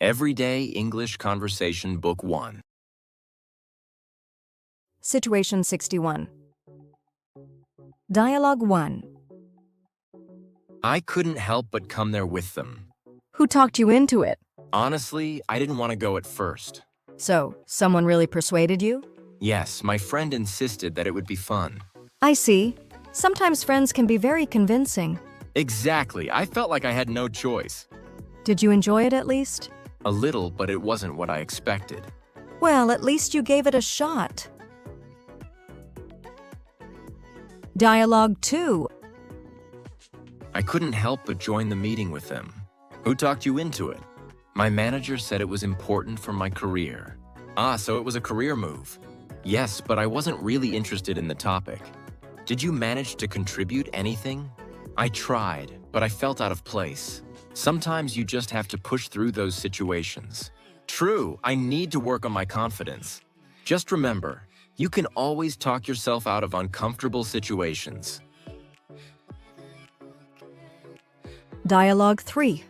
Everyday English Conversation Book 1. Situation 61. Dialogue 1. I couldn't help but come there with them. Who talked you into it? Honestly, I didn't want to go at first. So, someone really persuaded you? Yes, my friend insisted that it would be fun. I see. Sometimes friends can be very convincing. Exactly, I felt like I had no choice. Did you enjoy it at least? A little, but it wasn't what I expected. Well, at least you gave it a shot. Dialogue 2. I couldn't help but join the meeting with them. Who talked you into it? My manager said it was important for my career. So it was a career move. Yes, but I wasn't really interested in the topic. Did you manage to contribute anything? I tried, but I felt out of place. Sometimes you just have to push through those situations. True, I need to work on my confidence. Just remember, you can always talk yourself out of uncomfortable situations. Dialogue 3.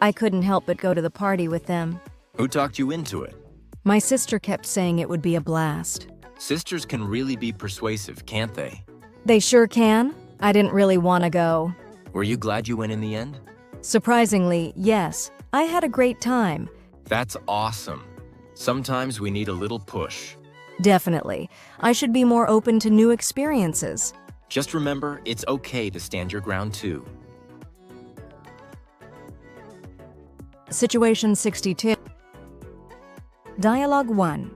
I couldn't help but go to the party with them. Who talked you into it? My sister kept saying it would be a blast. Sisters can really be persuasive, can't they? They sure can. I didn't really want to go. Were you glad you went in the end? Surprisingly, yes. I had a great time. That's awesome. Sometimes we need a little push. Definitely. I should be more open to new experiences. Just remember, it's okay to stand your ground too. Situation 62. Dialogue 1.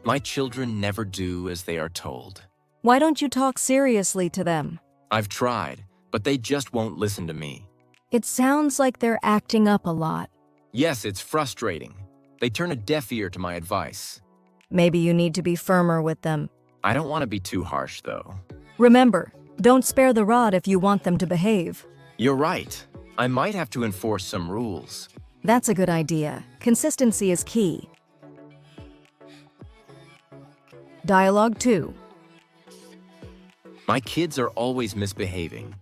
My children never do as they are told. Why don't you talk seriously to them? I've tried, but they just won't listen to me. It sounds like they're acting up a lot. Yes, it's frustrating. They turn a deaf ear to my advice. Maybe you need to be firmer with them. I don't want to be too harsh, though. Remember, don't spare the rod if you want them to behave. You're right. I might have to enforce some rules. That's a good idea. Consistency is key. Dialogue 2. My kids are always misbehaving.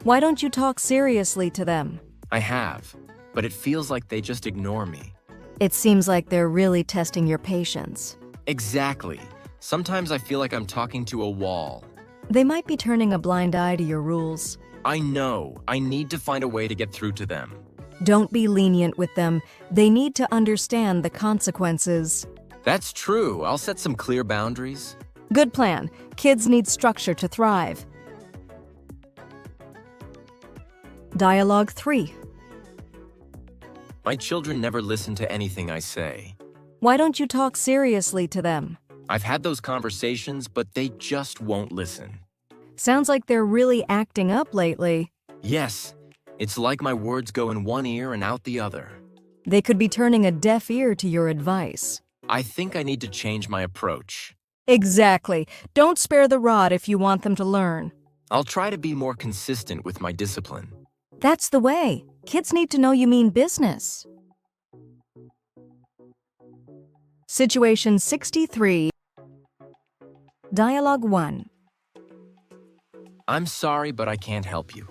Why don't you talk seriously to them? I have, but it feels like they just ignore me. It seems like they're really testing your patience. Exactly. Sometimes I feel like I'm talking to a wall. They might be turning a blind eye to your rules. I know. I need to find a way to get through to them. Don't be lenient with them. They need to understand the consequences. That's true. I'll set some clear boundaries. Good plan. Kids need structure to thrive. Dialogue 3. My children never listen to anything I say. Why don't you talk seriously to them? I've had those conversations, but they just won't listen. Sounds like they're really acting up lately. Yes, it's like my words go in one ear and out the other. They could be turning a deaf ear to your advice. I think I need to change my approach. Exactly. Don't spare the rod if you want them to learn. I'll try to be more consistent with my discipline. That's the way. Kids need to know you mean business. Situation 63. Dialogue 1. I'm sorry, but I can't help you.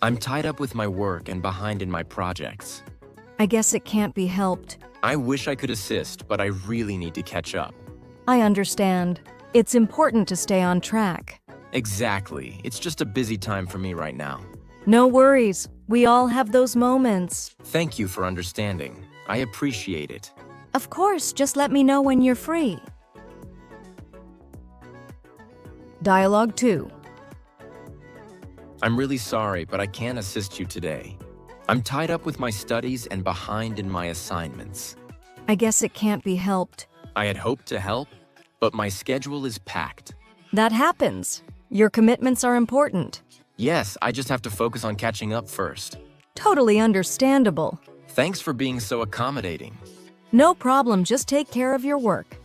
I'm tied up with my work and behind in my projects. I guess it can't be helped. I wish I could assist, but I really need to catch up. I understand. It's important to stay on track. Exactly. It's just a busy time for me right now. No worries. We all have those moments. Thank you for understanding. I appreciate it. Of course, just let me know when you're free. Dialogue 2. I'm really sorry, but I can't assist you today. I'm tied up with my studies and behind in my assignments. I guess it can't be helped. I had hoped to help, but my schedule is packed. That happens. Your commitments are important. Yes, I just have to focus on catching up first. Totally understandable. Thanks for being so accommodating. No problem, just take care of your work.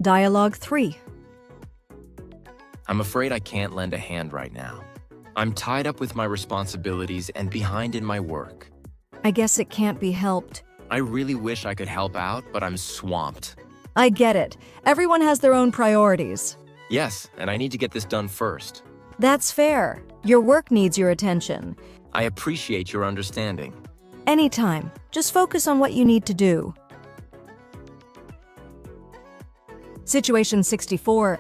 Dialogue 3. I'm afraid I can't lend a hand right now. I'm tied up with my responsibilities and behind in my work. I guess it can't be helped. I really wish I could help out, but I'm swamped. I get it. Everyone has their own priorities. Yes, and I need to get this done first. That's fair. Your work needs your attention. I appreciate your understanding. Anytime. Just focus on what you need to do. Situation 64.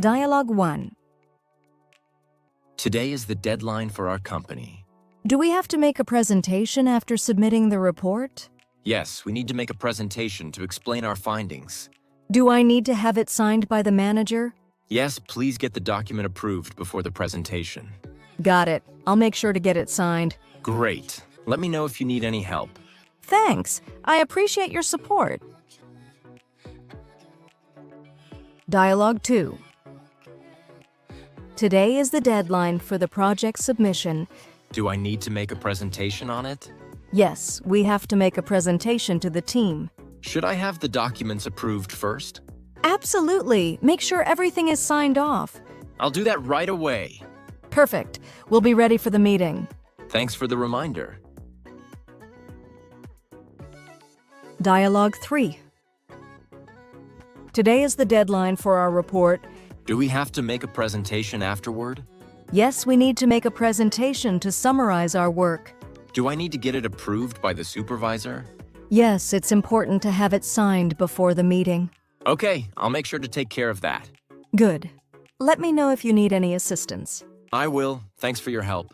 Dialogue 1. Today is the deadline for our company. Do we have to make a presentation after submitting the report? Yes, we need to make a presentation to explain our findings. Do I need to have it signed by the manager? Yes, please get the document approved before the presentation. Got it. I'll make sure to get it signed. Great. Let me know if you need any help. Thanks. I appreciate your support. Dialogue 2. Today is the deadline for the project submission. Do I need to make a presentation on it? Yes, we have to make a presentation to the team. Should I have the documents approved first? Absolutely. Make sure everything is signed off. I'll do that right away. Perfect. We'll be ready for the meeting. Thanks for the reminder. Dialogue 3. Today is the deadline for our report. Do we have to make a presentation afterward? Yes, we need to make a presentation to summarize our work. Do I need to get it approved by the supervisor? Yes, it's important to have it signed before the meeting. Okay, I'll make sure to take care of that. Good. Let me know if you need any assistance. I will. Thanks for your help.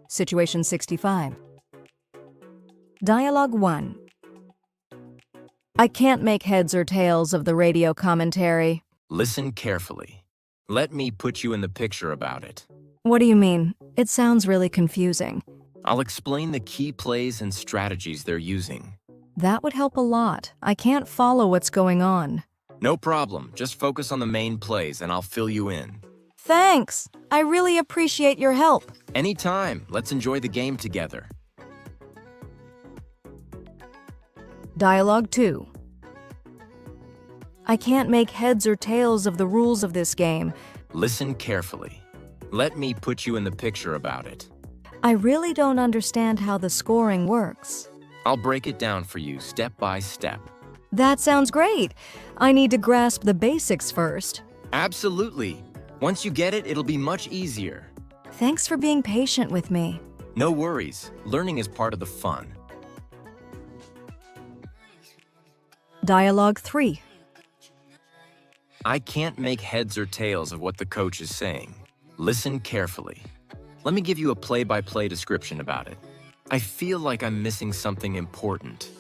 Situation 65. Dialogue 1. I can't make heads or tails of the radio commentary. Listen carefully. Let me put you in the picture about it. What do you mean? It sounds really confusing. I'll explain the key plays and strategies they're using. That would help a lot. I can't follow what's going on. No problem. Just focus on the main plays and I'll fill you in. Thanks. I really appreciate your help. Anytime. Let's enjoy the game together. Dialogue 2. I can't make heads or tails of the rules of this game. Listen carefully. Let me put you in the picture about it. I really don't understand how the scoring works. I'll break it down for you step by step. That sounds great. I need to grasp the basics first. Absolutely. Once you get it, it'll be much easier. Thanks for being patient with me. No worries. Learning is part of the fun. Dialogue 3. I can't make heads or tails of what the coach is saying. Listen carefully. Let me give you a play-by-play description about it. I feel like I'm missing something important.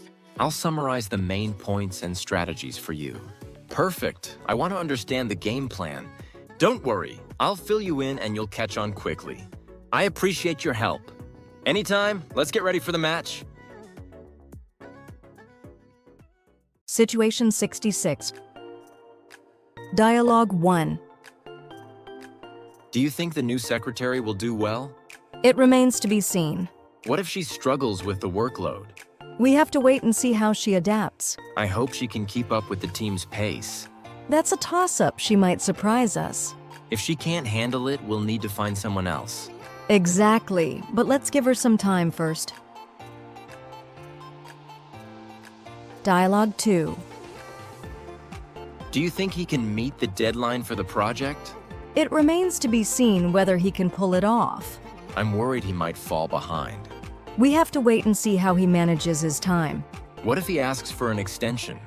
I'll summarize the main points and strategies for you. Perfect. I want to understand the game plan. Don't worry. I'll fill you in and you'll catch on quickly. I appreciate your help. Anytime. Let's get ready for the match. Situation 66. Dialogue 1. Do you think the new secretary will do well? It remains to be seen. What if she struggles with the workload? We have to wait and see how she adapts. I hope she can keep up with the team's pace. That's a toss-up. She might surprise us. If she can't handle it, we'll need to find someone else. Exactly, but let's give her some time first. Dialogue 2. Do you think he can meet the deadline for the project? It remains to be seen whether he can pull it off. I'm worried he might fall behind. We have to wait and see how he manages his time. What if he asks for an extension?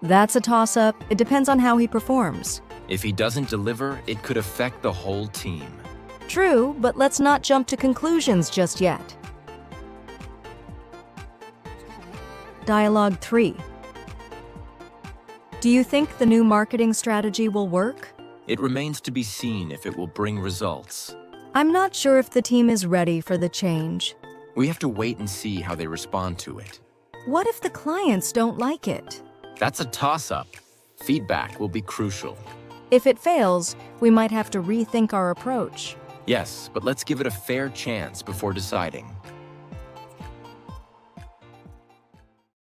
That's a toss-up. It depends on how he performs. If he doesn't deliver, it could affect the whole team. True, but let's not jump to conclusions just yet. Dialogue 3. Do you think the new marketing strategy will work? It remains to be seen if it will bring results. I'm not sure if the team is ready for the change. We have to wait and see how they respond to it. What if the clients don't like it? That's a toss-up. Feedback will be crucial. If it fails, we might have to rethink our approach. Yes, but let's give it a fair chance before deciding.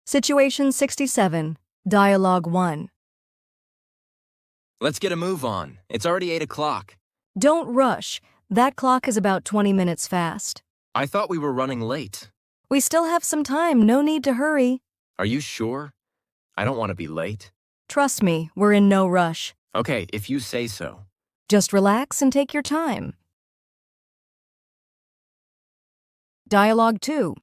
Situation 67. Dialogue 1. Let's get a move on. It's already 8 o'clock. Don't rush. That clock is about 20 minutes fast. I thought we were running late. We still have some time. No need to hurry. Are you sure? I don't want to be late. Trust me, we're in no rush. Okay, if you say so. Just relax and take your time. Dialogue 2.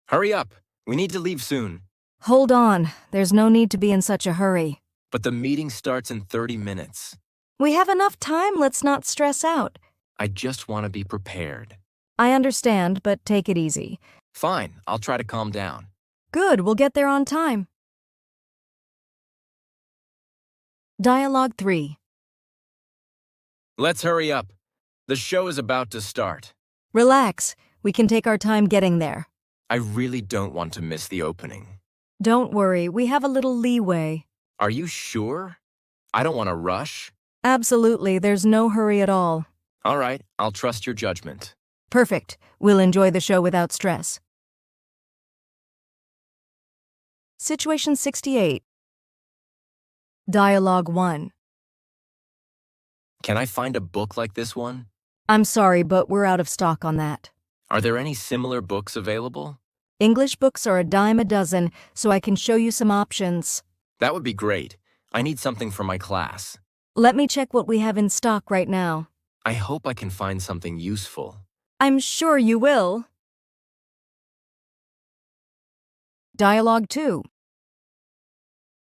Hurry up. We need to leave soon. Hold on, there's no need to be in such a hurry. But the meeting starts in 30 minutes. We have enough time, let's not stress out. I just want to be prepared. I understand, but take it easy. Fine, I'll try to calm down. Good, we'll get there on time. Dialogue 3. Let's hurry up. The show is about to start. Relax, we can take our time getting there. I really don't want to miss the opening. Don't worry, we have a little leeway. Are you sure? I don't want to rush. Absolutely, there's no hurry at all. All right, I'll trust your judgment. Perfect, we'll enjoy the show without stress. Situation 68. Dialogue 1. Can I find a book like this one? I'm sorry, but we're out of stock on that. Are there any similar books available? English books are a dime a dozen, so I can show you some options. That would be great. I need something for my class. Let me check what we have in stock right now. I hope I can find something useful. I'm sure you will. Dialogue 2.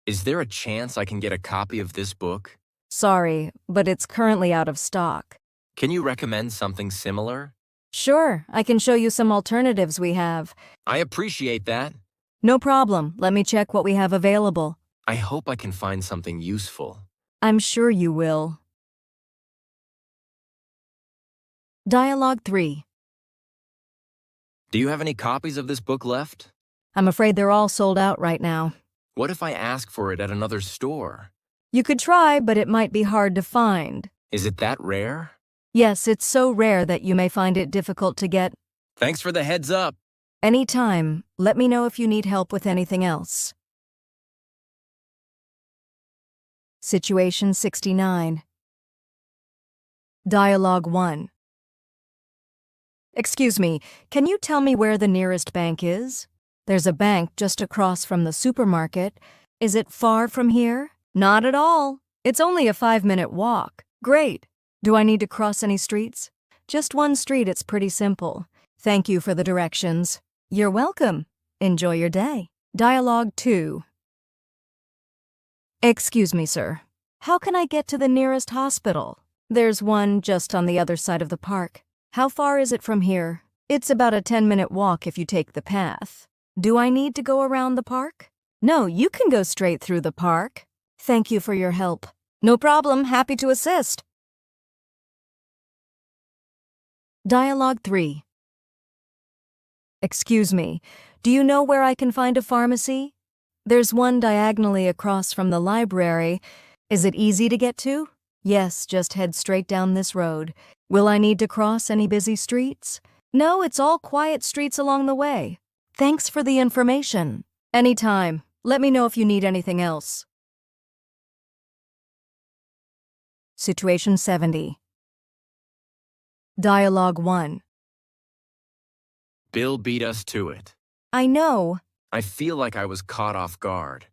Is there a chance I can get a copy of this book? Sorry, but it's currently out of stock. Can you recommend something similar? Sure, I can show you some alternatives we have. I appreciate that. No problem, let me check what we have available. I hope I can find something useful. I'm sure you will. Dialogue 3. Do you have any copies of this book left? I'm afraid they're all sold out right now. What if I ask for it at another store? You could try, but it might be hard to find. Is it that rare? Yes, it's so rare that you may find it difficult to get. Thanks for the heads up. Anytime, let me know if you need help with anything else. Situation 69. Dialogue 1. Excuse me, can you tell me where the nearest bank is? There's a bank just across from the supermarket. Is it far from here? Not at all. It's only a 5-minute walk. Great. Do I need to cross any streets? Just one street, it's pretty simple. Thank you for the directions. You're welcome. Enjoy your day. Dialogue 2. Excuse me, sir. How can I get to the nearest hospital? There's one just on the other side of the park. How far is it from here? It's about a 10-minute walk if you take the path. Do I need to go around the park? No, you can go straight through the park. Thank you for your help. No problem, happy to assist. Dialogue 3. Excuse me, do you know where I can find a pharmacy? There's one diagonally across from the library. Is it easy to get to? Yes, just head straight down this road. Will I need to cross any busy streets? No, it's all quiet streets along the way. Thanks for the information. Anytime. Let me know if you need anything else. Situation 70. Dialogue 1. Bill beat us to it. I know. I feel like I was caught off guard.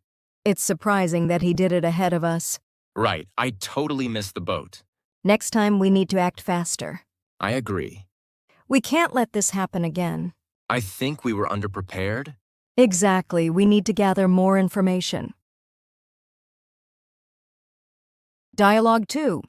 It's surprising that he did it ahead of us. Right, I totally missed the boat. Next time we need to act faster. I agree. We can't let this happen again. I think we were underprepared. Exactly, we need to gather more information. Dialogue 2.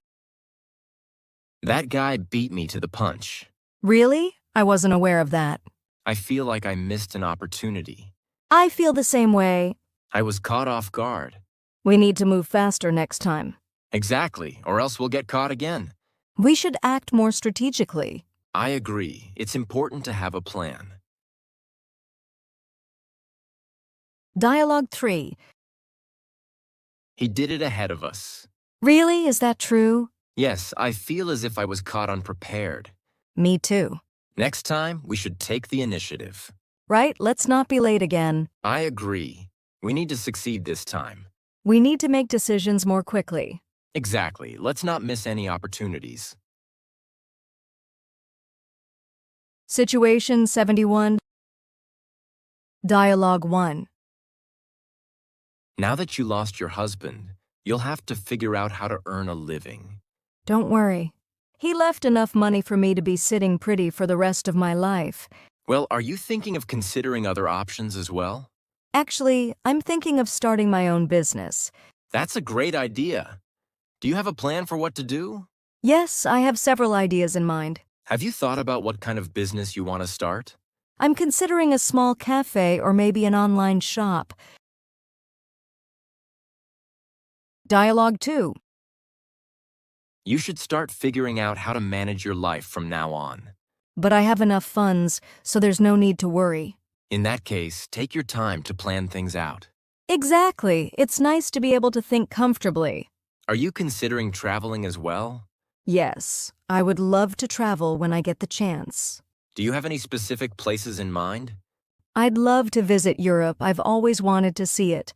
That guy beat me to the punch. Really? I wasn't aware of that. I feel like I missed an opportunity. I feel the same way. I was caught off guard. We need to move faster next time. Exactly, or else we'll get caught again. We should act more strategically. I agree. It's important to have a plan. Dialogue 3. He did it ahead of us. Really? Is that true? Yes, I feel as if I was caught unprepared. Me too. Next time, we should take the initiative. Right? Let's not be late again. I agree. We need to succeed this time. We need to make decisions more quickly. Exactly. Let's not miss any opportunities. Situation 71. Dialogue 1. Now that you lost your husband, You'll have to figure out how to earn a living. Don't worry. He left enough money for me to be sitting pretty for the rest of my life. Well, are you thinking of considering other options as well? Actually, I'm thinking of starting my own business. That's a great idea. Do you have a plan for what to do? Yes, I have several ideas in mind. Have you thought about what kind of business you want to start? I'm considering a small cafe or maybe an online shop. Dialogue 2. You should start figuring out how to manage your life from now on. But I have enough funds, so there's no need to worry. In that case, take your time to plan things out. Exactly. It's nice to be able to think comfortably. Are you considering traveling as well? Yes, I would love to travel when I get the chance. Do you have any specific places in mind? I'd love to visit Europe. I've always wanted to see it.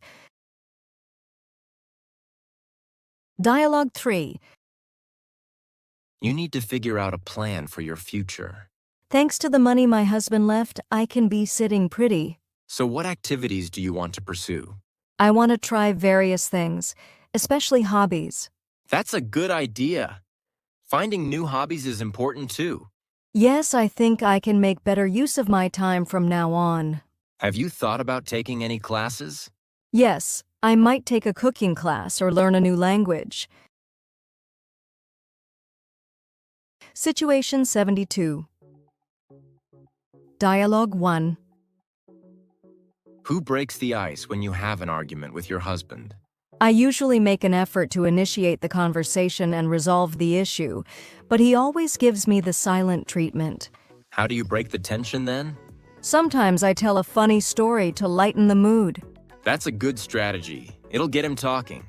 Dialogue 3. You need to figure out a plan for your future. Thanks to the money my husband left, I can be sitting pretty. So what activities do you want to pursue? I want to try various things, especially hobbies. That's a good idea. Finding new hobbies is important too. Yes, I think I can make better use of my time from now on. Have you thought about taking any classes? Yes, I might take a cooking class or learn a new language. Situation 72. Dialogue 1. Who breaks the ice when you have an argument with your husband? I usually make an effort to initiate the conversation and resolve the issue, but he always gives me the silent treatment. How do you break the tension then? Sometimes I tell a funny story to lighten the mood. That's a good strategy. It'll get him talking.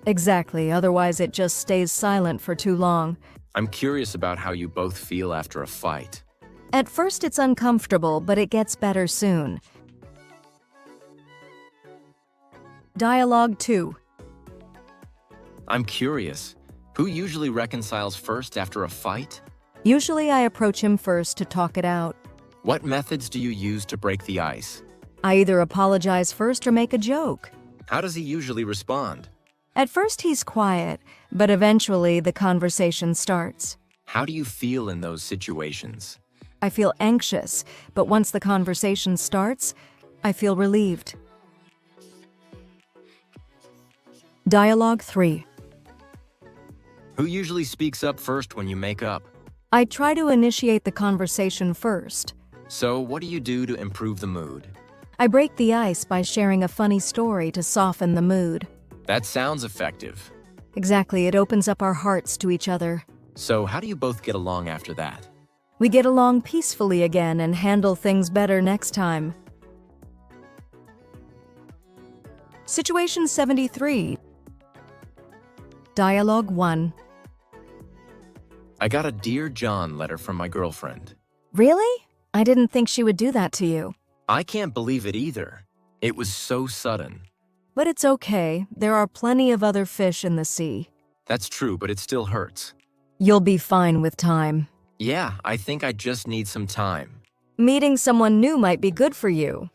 Exactly, otherwise it just stays silent for too long. I'm curious about how you both feel after a fight. At first it's uncomfortable, but it gets better soon. Dialogue 2. I'm curious. Who usually reconciles first after a fight? Usually I approach him first to talk it out. What methods do you use to break the ice? I either apologize first or make a joke. How does he usually respond? At first he's quiet, but eventually the conversation starts. How do you feel in those situations? I feel anxious, but once the conversation starts, I feel relieved. Dialogue 3. Who usually speaks up first when you make up? I try to initiate the conversation first. So, what do you do to improve the mood? I break the ice by sharing a funny story to soften the mood. That sounds effective. Exactly, it opens up our hearts to each other. So, how do you both get along after that? We get along peacefully again and handle things better next time. Situation 73. Dialogue 1. I got a Dear John letter from my girlfriend. Really? I didn't think she would do that to you. I can't believe it either. It was so sudden. But it's okay. There are plenty of other fish in the sea. That's true, but it still hurts. You'll be fine with time. Yeah, I think I just need some time. Meeting someone new might be good for you.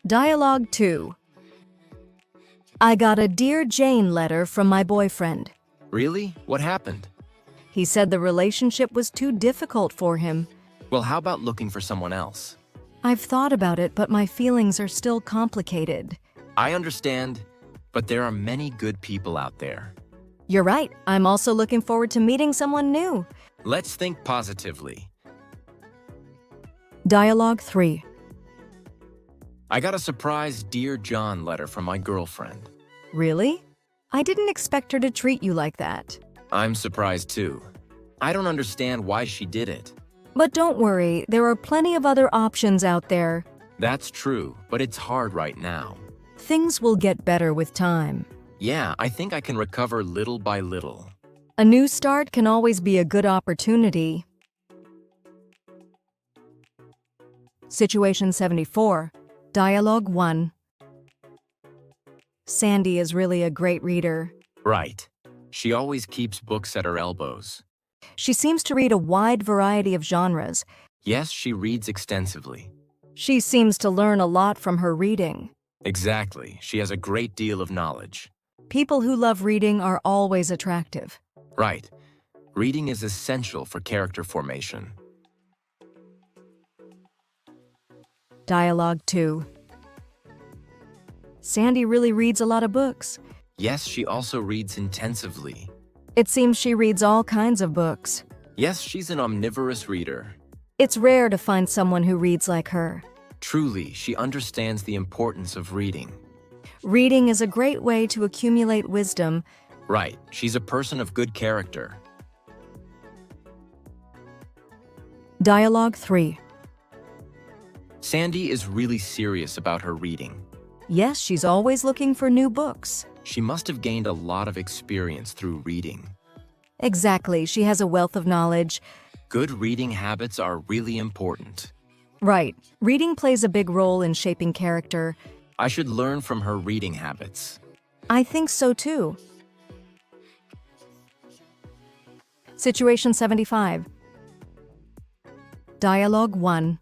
Dialogue 2. I got a Dear Jane letter from my boyfriend. Really? What happened? He said the relationship was too difficult for him. Well, how about looking for someone else? I've thought about it, but my feelings are still complicated. I understand, but there are many good people out there. You're right. I'm also looking forward to meeting someone new. Let's think positively. Dialogue 3. I got a surprise Dear John letter from my girlfriend. Really? I didn't expect her to treat you like that. I'm surprised too. I don't understand why she did it. But don't worry, there are plenty of other options out there. That's true, but it's hard right now. Things will get better with time. Yeah, I think I can recover little by little. A new start can always be a good opportunity. Situation 74. Dialogue 1. Sandy is really a great reader. Right. She always keeps books at her elbows. She seems to read a wide variety of genres. Yes, she reads extensively. She seems to learn a lot from her reading. Exactly. She has a great deal of knowledge. People who love reading are always attractive. Right. Reading is essential for character formation. Dialogue 2. Sandy really reads a lot of books. Yes, she also reads intensively. It seems she reads all kinds of books. Yes, she's an omnivorous reader. It's rare to find someone who reads like her. Truly, she understands the importance of reading. Reading is a great way to accumulate wisdom. Right, she's a person of good character. Dialogue 3. Sandy is really serious about her reading. Yes, she's always looking for new books. She must have gained a lot of experience through reading. Exactly, she has a wealth of knowledge. Good reading habits are really important. Right, reading plays a big role in shaping character. I should learn from her reading habits. I think so too. Situation 75. Dialogue 1.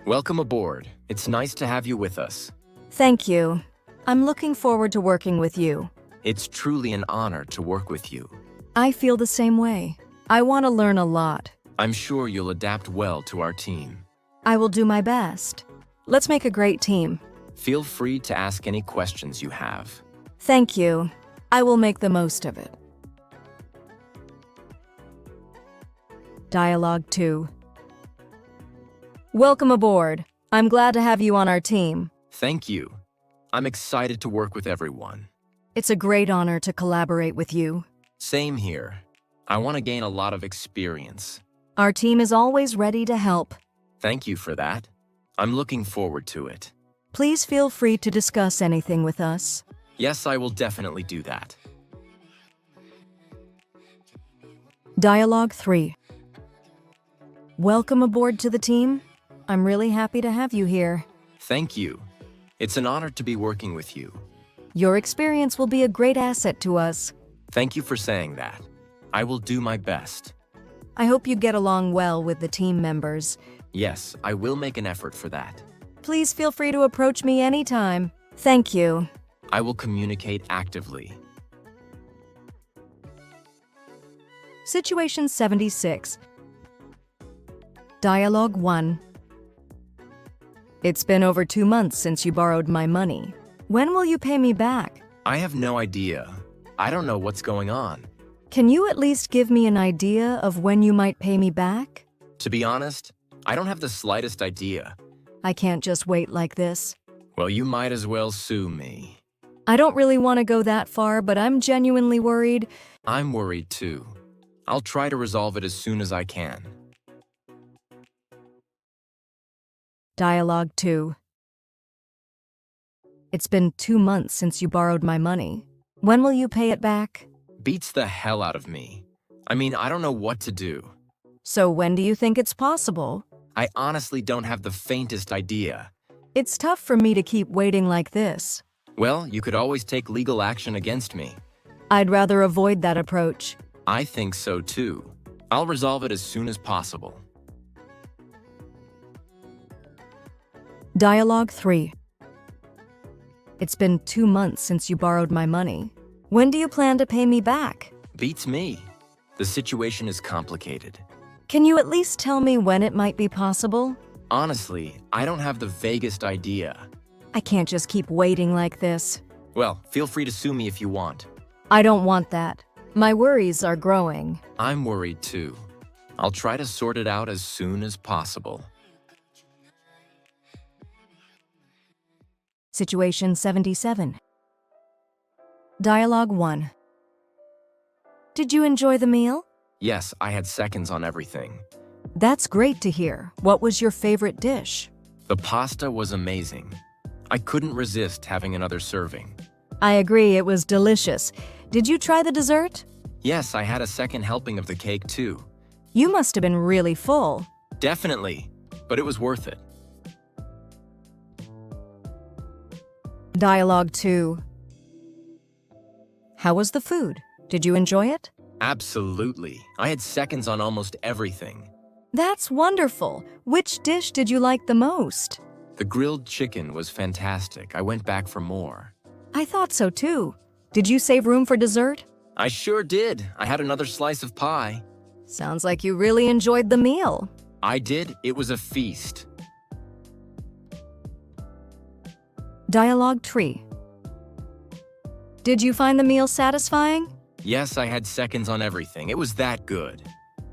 Welcome aboard. It's nice to have you with us. Thank you. I'm looking forward to working with you. It's truly an honor to work with you. I feel the same way. I want to learn a lot. I'm sure you'll adapt well to our team. I will do my best. Let's make a great team. Feel free to ask any questions you have. Thank you. I will make the most of it. Dialogue 2. Welcome aboard. I'm glad to have you on our team. Thank you. I'm excited to work with everyone. It's a great honor to collaborate with you. Same here. I want to gain a lot of experience. Our team is always ready to help. Thank you for that. I'm looking forward to it. Please feel free to discuss anything with us. Yes, I will definitely do that. Dialogue 3. Welcome aboard to the team. I'm really happy to have you here. Thank you. It's an honor to be working with you. Your experience will be a great asset to us. Thank you for saying that. I will do my best. I hope you get along well with the team members. Yes, I will make an effort for that. Please feel free to approach me anytime. Thank you. I will communicate actively. Situation 76. Dialogue 1. It's been over 2 months since you borrowed my money. When will you pay me back? I have no idea. I don't know what's going on. Can you at least give me an idea of when you might pay me back? To be honest, I don't have the slightest idea. I can't just wait like this. Well, you might as well sue me. I don't really want to go that far, but I'm genuinely worried. I'm worried too. I'll try to resolve it as soon as I can. Dialogue 2. It's been 2 months since you borrowed my money. When will you pay it back? Beats the hell out of me. I mean, I don't know what to do. So when do you think it's possible? I honestly don't have the faintest idea. It's tough for me to keep waiting like this. Well, you could always take legal action against me. I'd rather avoid that approach. I think so too. I'll resolve it as soon as possible. Dialogue 3. It's been 2 months since you borrowed my money. When do you plan to pay me back? Beats me. The situation is complicated. Can you at least tell me when it might be possible? Honestly, I don't have the vaguest idea. I can't just keep waiting like this. Well, feel free to sue me if you want. I don't want that. My worries are growing. I'm worried too. I'll try to sort it out as soon as possible. Situation 77. Dialogue 1. Did you enjoy the meal? Yes, I had seconds on everything. That's great to hear. What was your favorite dish? The pasta was amazing. I couldn't resist having another serving. I agree, it was delicious. Did you try the dessert? Yes, I had a second helping of the cake too. You must have been really full. Definitely, but it was worth it. Dialogue 2. How was the food? Did you enjoy it? Absolutely. I had seconds on almost everything. That's wonderful. Which dish did you like the most? The grilled chicken was fantastic. I went back for more. I thought so too. Did you save room for dessert? I sure did. I had another slice of pie. Sounds like you really enjoyed the meal. I did. It was a feast. Dialogue 3. Did you find the meal satisfying? Yes, I had seconds on everything. It was that good.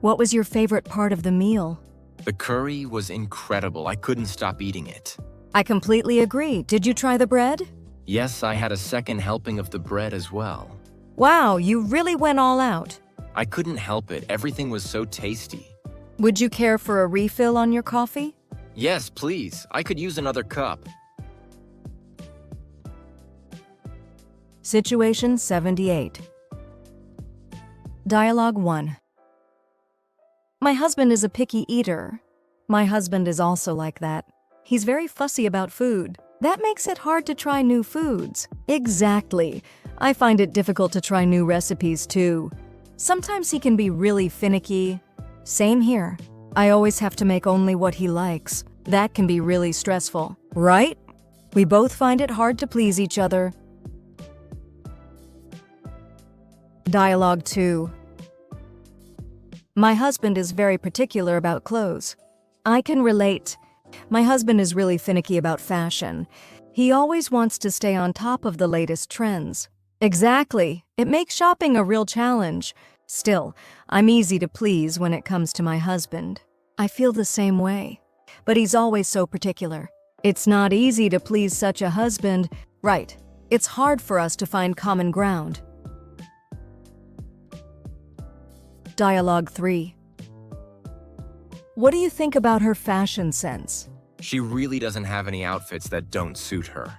What was your favorite part of the meal? The curry was incredible. I couldn't stop eating it. I completely agree. Did you try the bread? Yes, I had a second helping of the bread as well. Wow, you really went all out. I couldn't help it. Everything was so tasty. Would you care for a refill on your coffee? Yes, please. I could use another cup. Situation 78. Dialogue 1. My husband is a picky eater. My husband is also like that. He's very fussy about food. That makes it hard to try new foods. Exactly. I find it difficult to try new recipes too. Sometimes he can be really finicky. Same here. I always have to make only what he likes. That can be really stressful, right? We both find it hard to please each other. Dialogue 2. My husband is very particular about clothes. I can relate. My husband is really finicky about fashion. He always wants to stay on top of the latest trends. Exactly. It makes shopping a real challenge. Still, I'm easy to please when it comes to my husband. I feel the same way. But he's always so particular. It's not easy to please such a husband. Right. It's hard for us to find common ground. Dialogue 3. What do you think about her fashion sense? She really doesn't have any outfits that don't suit her.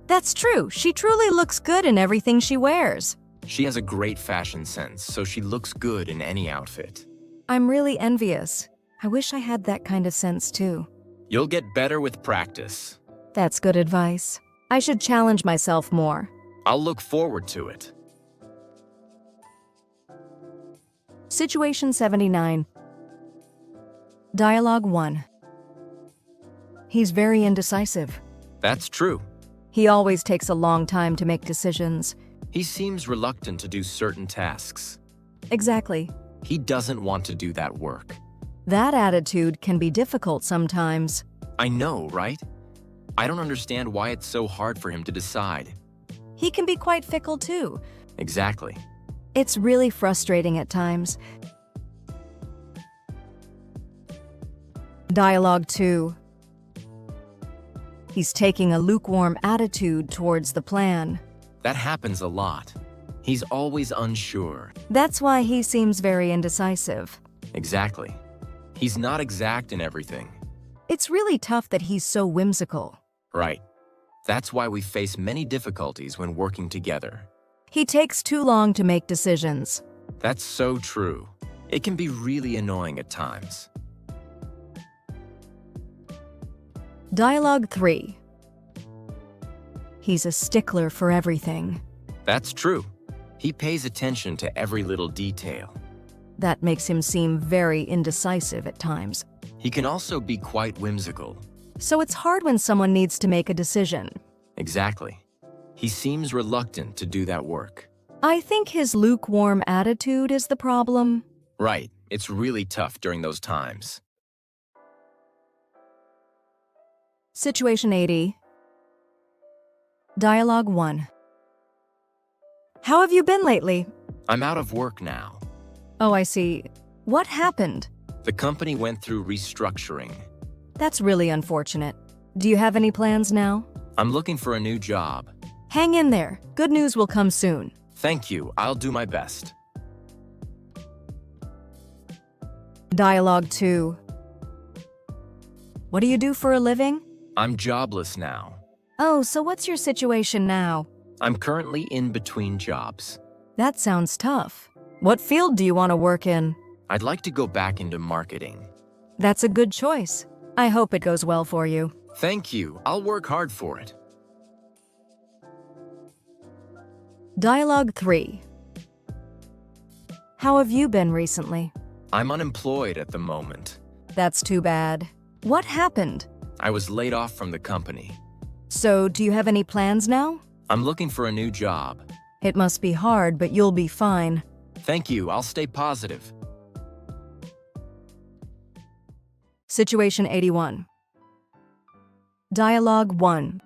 That's true. She truly looks good in everything she wears. She has a great fashion sense, so she looks good in any outfit. I'm really envious. I wish I had that kind of sense too. You'll get better with practice. That's good advice. I should challenge myself more. I'll look forward to it. Situation 79. Dialogue 1. He's very indecisive. That's true. He always takes a long time to make decisions. He seems reluctant to do certain tasks. Exactly. He doesn't want to do that work. That attitude can be difficult sometimes. I know, right? I don't understand why it's so hard for him to decide. He can be quite fickle too. Exactly. It's really frustrating at times. Dialogue 2. He's taking a lukewarm attitude towards the plan. That happens a lot. He's always unsure. That's why he seems very indecisive. Exactly. He's not exact in everything. It's really tough that he's so whimsical. Right. That's why we face many difficulties when working together. He takes too long to make decisions. That's so true. It can be really annoying at times. Dialogue 3. He's a stickler for everything. That's true. He pays attention to every little detail. That makes him seem very indecisive at times. He can also be quite whimsical. So it's hard when someone needs to make a decision. Exactly. He seems reluctant to do that work. I think his lukewarm attitude is the problem. Right. It's really tough during those times. Situation 80. Dialogue 1. How have you been lately? I'm out of work now. Oh, I see. What happened? The company went through restructuring. That's really unfortunate. Do you have any plans now? I'm looking for a new job. Hang in there. Good news will come soon. Thank you. I'll do my best. Dialogue 2. What do you do for a living? I'm jobless now. Oh, so what's your situation now? I'm currently in between jobs. That sounds tough. What field do you want to work in? I'd like to go back into marketing. That's a good choice. I hope it goes well for you. Thank you. I'll work hard for it. Dialogue 3. How have you been recently? I'm unemployed at the moment. That's too bad. What happened? I was laid off from the company. So, do you have any plans now? I'm looking for a new job. It must be hard, but you'll be fine. Thank you, I'll stay positive. Situation 81. Dialogue 1.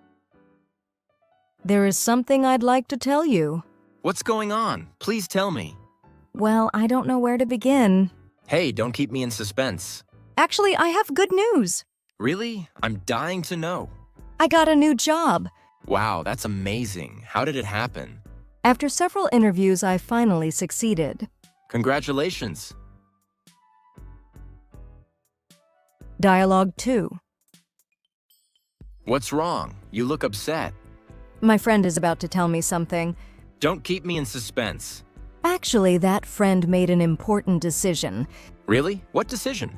There is something I'd like to tell you. What's going on? Please tell me. Well, I don't know where to begin. Hey, don't keep me in suspense. Actually, I have good news. Really? I'm dying to know. I got a new job. Wow, that's amazing. How did it happen? After several interviews, I finally succeeded. Congratulations. Dialogue 2. What's wrong? You look upset. My friend is about to tell me something. Don't keep me in suspense. Actually, that friend made an important decision. Really? What decision?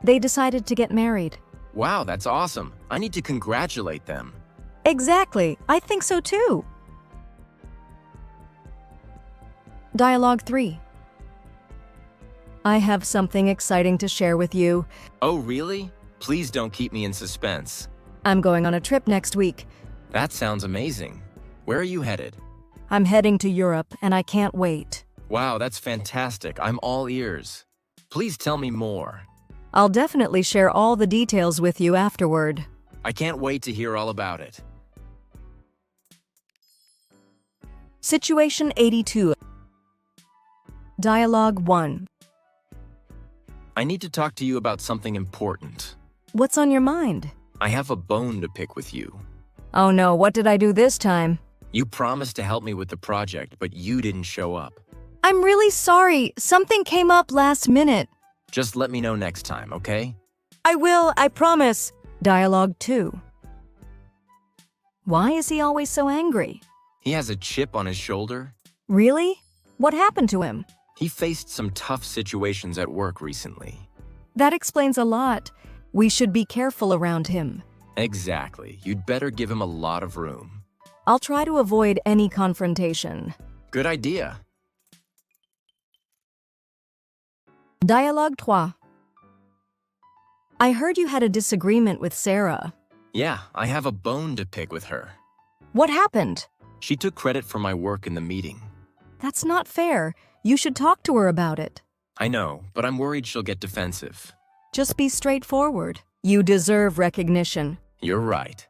They decided to get married. Wow, that's awesome. I need to congratulate them. Exactly. I think so too. Dialogue 3. I have something exciting to share with you. Oh, really? Please don't keep me in suspense. I'm going on a trip next week. That sounds amazing. Where are you headed? I'm heading to Europe, and I can't wait. Wow, that's fantastic. I'm all ears. Please tell me more. I'll definitely share all the details with you afterward. I can't wait to hear all about it. Situation 82. Dialogue 1. I need to talk to you about something important. What's on your mind? I have a bone to pick with you. Oh no, what did I do this time? You promised to help me with the project, but you didn't show up. I'm really sorry. Something came up last minute. Just let me know next time, okay? I will, I promise. Dialogue 2. Why is he always so angry? He has a chip on his shoulder. Really? What happened to him? He faced some tough situations at work recently. That explains a lot. We should be careful around him. Exactly. You'd better give him a lot of room. I'll try to avoid any confrontation. Good idea. Dialogue 3. I heard you had a disagreement with Sarah. Yeah, I have a bone to pick with her. What happened? She took credit for my work in the meeting. That's not fair. You should talk to her about it. I know, but I'm worried she'll get defensive. Just be straightforward. You deserve recognition. You're right.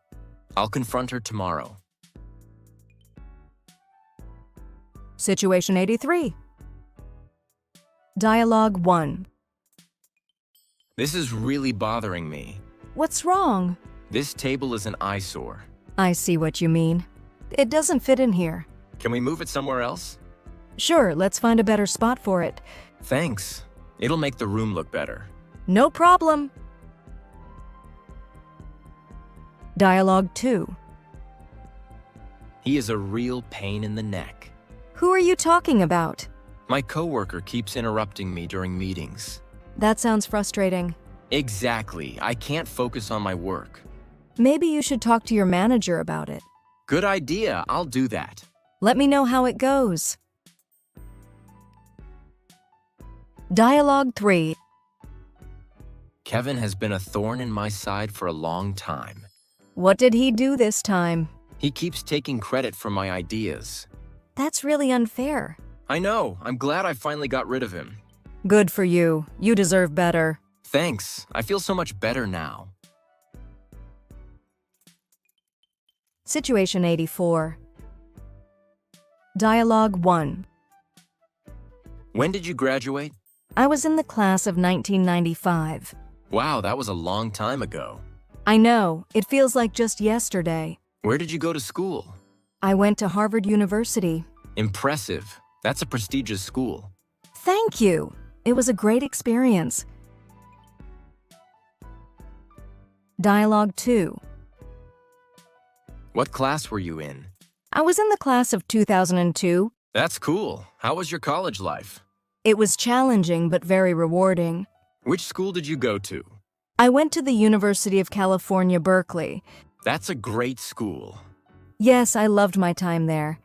I'll confront her tomorrow. Situation 83. Dialogue 1. This is really bothering me. What's wrong? This table is an eyesore. I see what you mean. It doesn't fit in here. Can we move it somewhere else? Sure, let's find a better spot for it. Thanks. It'll make the room look better. No problem. Dialogue 2. He is a real pain in the neck. Who are you talking about? My coworker keeps interrupting me during meetings. That sounds frustrating. Exactly. I can't focus on my work. Maybe you should talk to your manager about it. Good idea. I'll do that. Let me know how it goes. Dialogue 3. Kevin has been a thorn in my side for a long time. What did he do this time? He keeps taking credit for my ideas. That's really unfair. I know. I'm glad I finally got rid of him. Good for you. You deserve better. Thanks. I feel so much better now. Situation 84. Dialogue 1. When did you graduate? I was in the class of 1995. Wow, that was a long time ago. I know. It feels like just yesterday. Where did you go to school? I went to Harvard University. Impressive. That's a prestigious school. Thank you. It was a great experience. Dialogue 2. What class were you in? I was in the class of 2002. That's cool. How was your college life? It was challenging but very rewarding. Which school did you go to? I went to the University of California, Berkeley. That's a great school. Yes, I loved my time there.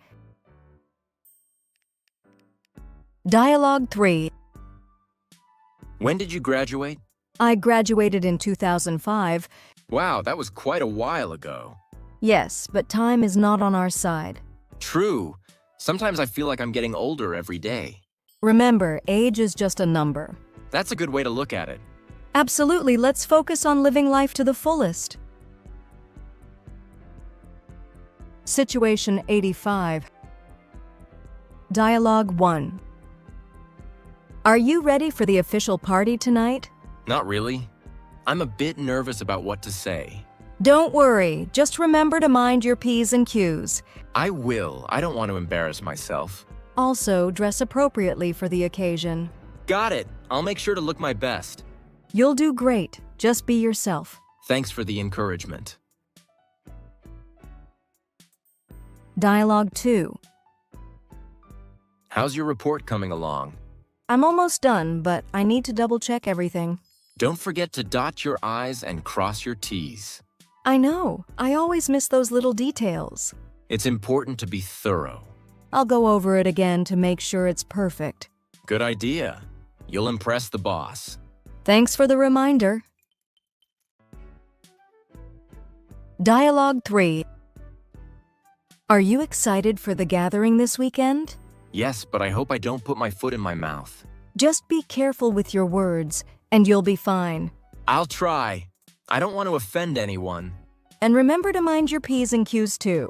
Dialogue 3. When did you graduate? I graduated in 2005. Wow, that was quite a while ago. Yes, but time is not on our side. True. Sometimes I feel like I'm getting older every day. Remember, age is just a number. That's a good way to look at it. Absolutely, let's focus on living life to the fullest. Situation 85. Dialogue 1. Are you ready for the official party tonight? Not really. I'm a bit nervous about what to say. Don't worry, just remember to mind your P's and Q's. I will. I don't want to embarrass myself. Also, dress appropriately for the occasion. Got it. I'll make sure to look my best. You'll do great. Just be yourself. Thanks for the encouragement. Dialogue 2. How's your report coming along? I'm almost done, but I need to double-check everything. Don't forget to dot your I's and cross your T's. I know. I always miss those little details. It's important to be thorough. I'll go over it again to make sure it's perfect. Good idea. You'll impress the boss. Thanks for the reminder. Dialogue 3. Are you excited for the gathering this weekend? Yes, but I hope I don't put my foot in my mouth. Just be careful with your words, and you'll be fine. I'll try. I don't want to offend anyone. And remember to mind your P's and Q's too.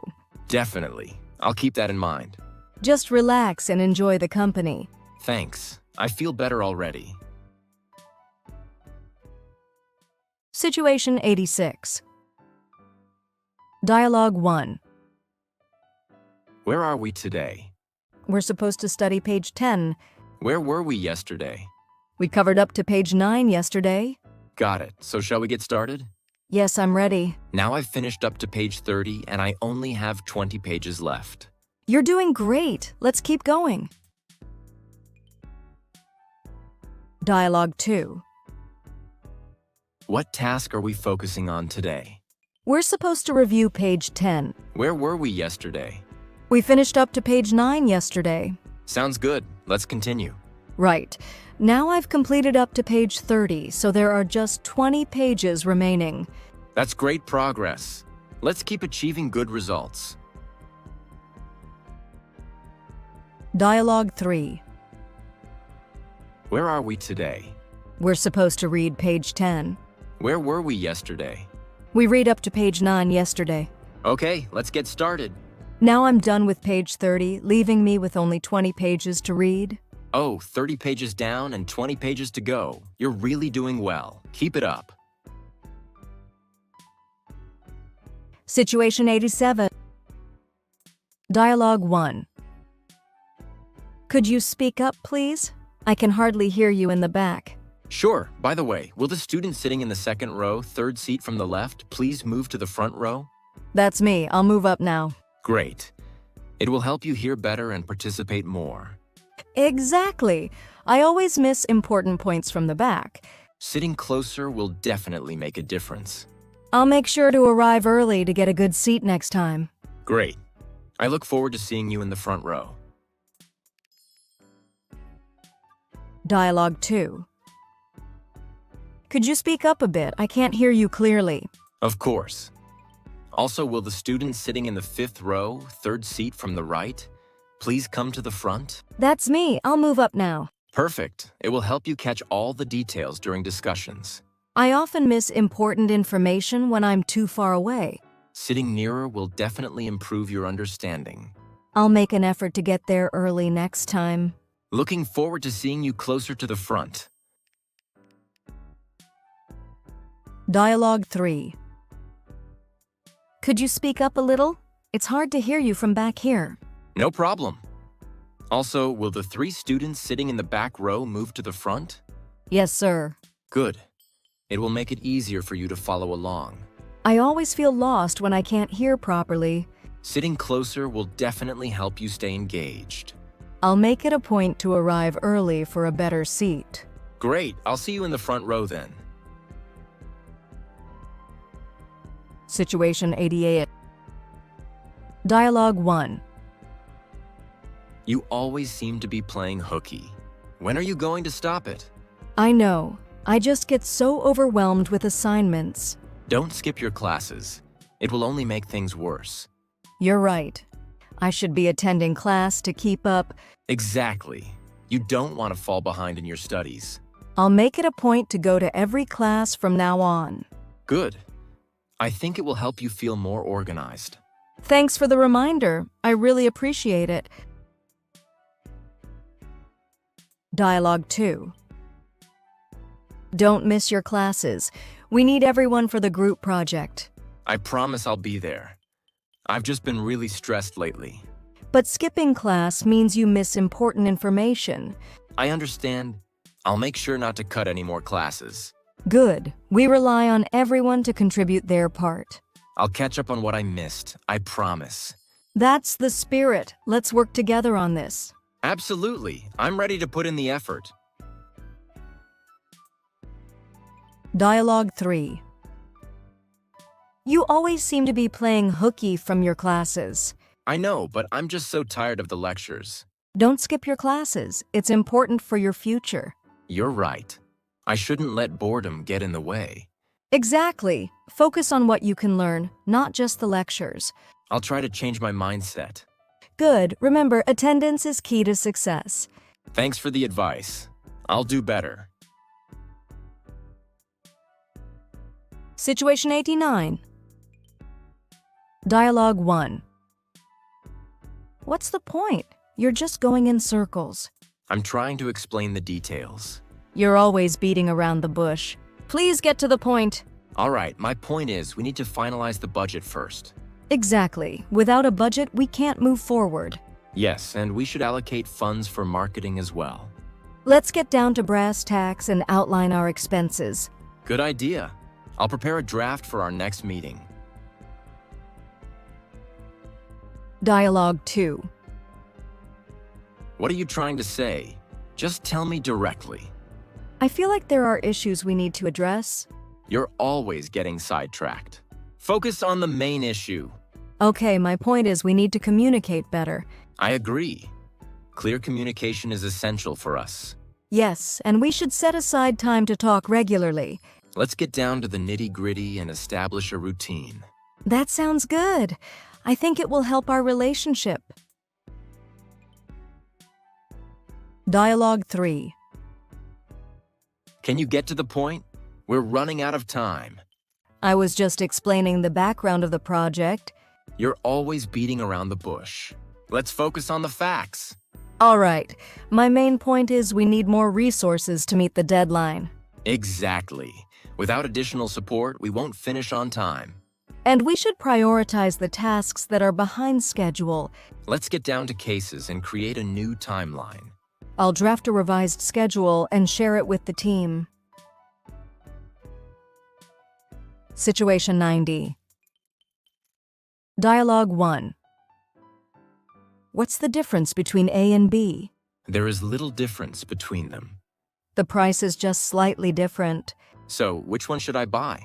Definitely. I'll keep that in mind. Just relax and enjoy the company. Thanks. I feel better already. Situation 86. Dialogue 1. Where are we today? We're supposed to study page 10. Where were we yesterday? We covered up to page 9 yesterday. Got it. So shall we get started? Yes, I'm ready. Now I've finished up to page 30 and I only have 20 pages left. You're doing great. Let's keep going. Dialogue 2. What task are we focusing on today? We're supposed to review page 10. Where were we yesterday? We finished up to page 9 yesterday. Sounds good. Let's continue. Right. Now I've completed up to page 30, so there are just 20 pages remaining. That's great progress. Let's keep achieving good results. Dialogue 3. Where are we today? We're supposed to read page 10. Where were we yesterday? We read up to page 9 yesterday. Okay, let's get started. Now I'm done with page 30, leaving me with only 20 pages to read. Oh, 30 pages down and 20 pages to go. You're really doing well. Keep it up. Situation 87. Dialogue 1. Could you speak up, please? I can hardly hear you in the back. Sure. By the way, will the student sitting in the second row, third seat from the left, please move to the front row? That's me. I'll move up now. Great. It will help you hear better and participate more. Exactly. I always miss important points from the back. Sitting closer will definitely make a difference. I'll make sure to arrive early to get a good seat next time. Great. I look forward to seeing you in the front row. Dialogue 2. Could you speak up a bit? I can't hear you clearly. Of course. Also, will the student sitting in the fifth row, third seat from the right, please come to the front? That's me. I'll move up now. Perfect. It will help you catch all the details during discussions. I often miss important information when I'm too far away. Sitting nearer will definitely improve your understanding. I'll make an effort to get there early next time. Looking forward to seeing you closer to the front. Dialogue 3. Could you speak up a little? It's hard to hear you from back here. No problem. Also, will the 3 students sitting in the back row move to the front? Yes, sir. Good. It will make it easier for you to follow along. I always feel lost when I can't hear properly. Sitting closer will definitely help you stay engaged. I'll make it a point to arrive early for a better seat. Great. I'll see you in the front row then. Situation 88. Dialogue 1. You always seem to be playing hooky. When are you going to stop it? I know. I just get so overwhelmed with assignments. Don't skip your classes. It will only make things worse. You're right. I should be attending class to keep up. Exactly. You don't want to fall behind in your studies. I'll make it a point to go to every class from now on. Good. I think it will help you feel more organized. Thanks for the reminder. I really appreciate it. Dialogue 2. Don't miss your classes. We need everyone for the group project. I promise I'll be there. I've just been really stressed lately. But skipping class means you miss important information. I understand. I'll make sure not to cut any more classes. Good. We rely on everyone to contribute their part. I'll catch up on what I missed, I promise. That's the spirit. Let's work together on this. Absolutely. I'm ready to put in the effort. Dialogue 3. You always seem to be playing hooky from your classes. I know, but I'm just so tired of the lectures. Don't skip your classes. It's important for your future. You're right. I shouldn't let boredom get in the way. Exactly. Focus on what you can learn, not just the lectures. I'll try to change my mindset. Good. Remember, attendance is key to success. Thanks for the advice. I'll do better. Situation 89. Dialogue 1. What's the point? You're just going in circles. I'm trying to explain the details. You're always beating around the bush. Please get to the point. All right, my point is we need to finalize the budget first. Exactly. Without a budget, we can't move forward. Yes, and we should allocate funds for marketing as well. Let's get down to brass tacks and outline our expenses. Good idea. I'll prepare a draft for our next meeting. Dialogue 2. What are you trying to say? Just tell me directly. I feel like there are issues we need to address. You're always getting sidetracked. Focus on the main issue. Okay, my point is we need to communicate better. I agree. Clear communication is essential for us. Yes, and we should set aside time to talk regularly. Let's get down to the nitty-gritty and establish a routine. That sounds good. I think it will help our relationship. Dialogue 3. Can you get to the point? We're running out of time. I was just explaining the background of the project. You're always beating around the bush. Let's focus on the facts. All right. My main point is we need more resources to meet the deadline. Exactly. Without additional support, we won't finish on time. And we should prioritize the tasks that are behind schedule. Let's get down to cases and create a new timeline. I'll draft a revised schedule and share it with the team. Situation 90. Dialogue 1. What's the difference between A and B? There is little difference between them. The price is just slightly different. So, which one should I buy?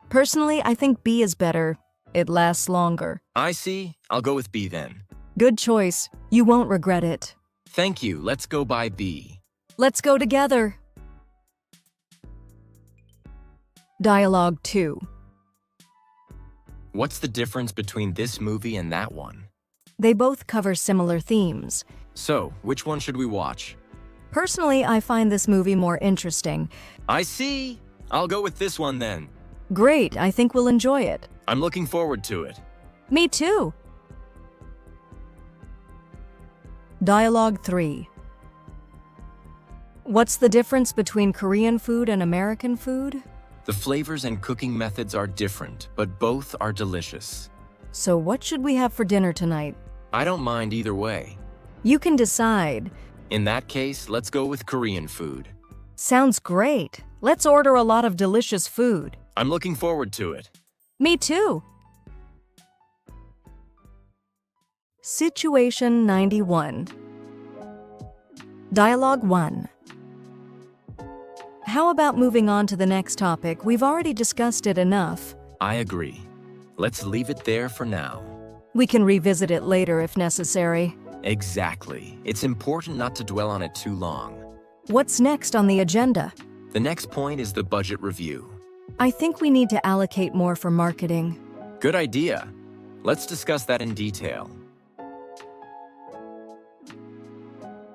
Personally, I think B is better. It lasts longer. I see. I'll go with B then. Good choice. You won't regret it. Thank you. Let's go buy B. Let's go together. Dialogue 2. What's the difference between this movie and that one? They both cover similar themes. So, which one should we watch? Personally, I find this movie more interesting. I see. I'll go with this one then. Great, I think we'll enjoy it. I'm looking forward to it. Me too. Dialogue 3. What's the difference between Korean food and American food? The flavors and cooking methods are different, but both are delicious. So what should we have for dinner tonight? I don't mind either way. You can decide. In that case, let's go with Korean food. Sounds great. Let's order a lot of delicious food. I'm looking forward to it. Me too. Situation 91. Dialogue 1. How about moving on to the next topic? We've already discussed it enough. I agree. Let's leave it there for now. We can revisit it later if necessary. Exactly. It's important not to dwell on it too long. What's next on the agenda? The next point is the budget review. I think we need to allocate more for marketing. Good idea. Let's discuss that in detail.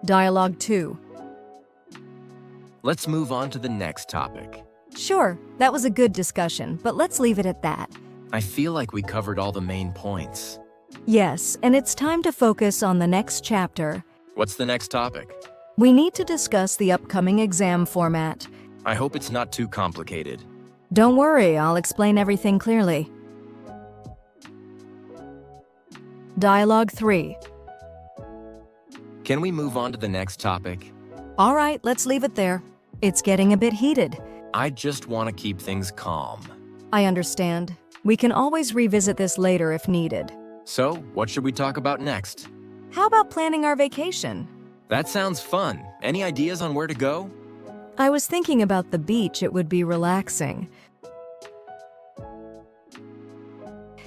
Dialogue 2. Let's move on to the next topic. Sure, that was a good discussion, but let's leave it at that. I feel like we covered all the main points. Yes, and it's time to focus on the next chapter. What's the next topic? We need to discuss the upcoming exam format. I hope it's not too complicated. Don't worry, I'll explain everything clearly. Dialogue 3. Can we move on to the next topic? All right, let's leave it there. It's getting a bit heated. I just want to keep things calm. I understand. We can always revisit this later if needed. So, what should we talk about next? How about planning our vacation? That sounds fun. Any ideas on where to go? I was thinking about the beach. It would be relaxing.